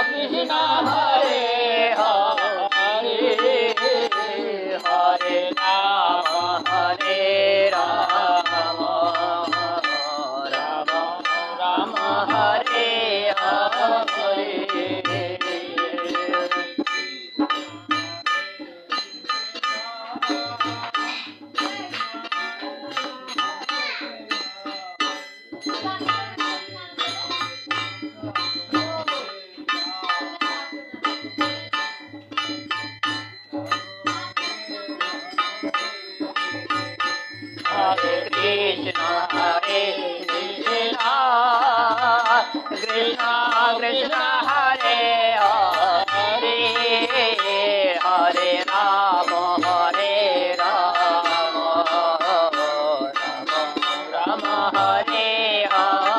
Krishna Hare Hare Hare Rama Hare Rama Rama Rama Hare Hare Hare Krishna Krishna Krishna Hare Hare Hare Rama Hare Rama Rama Rama Hare Hare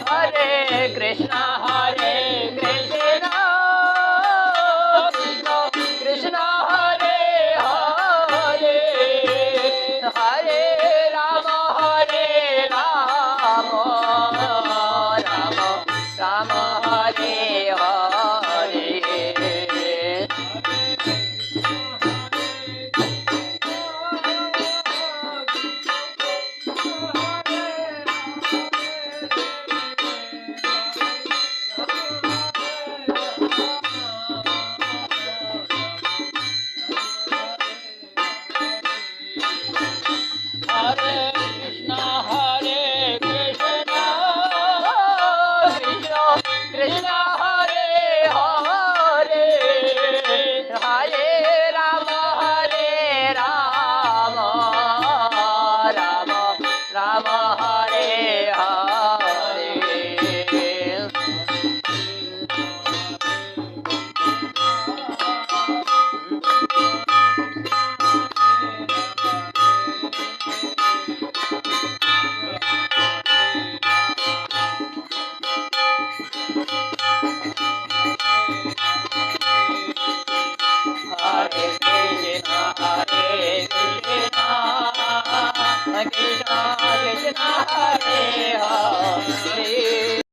Hare Krishna Krishna Krishna Hare Hare Hare Rama Hare Rama Rama Rama Hare Hare Hare Krishna Krishna Krishna Hare Hare Hare Rama Hare Rama Rama Rama Hare Hare Hare Krishna Krishna Krishna Hare Hare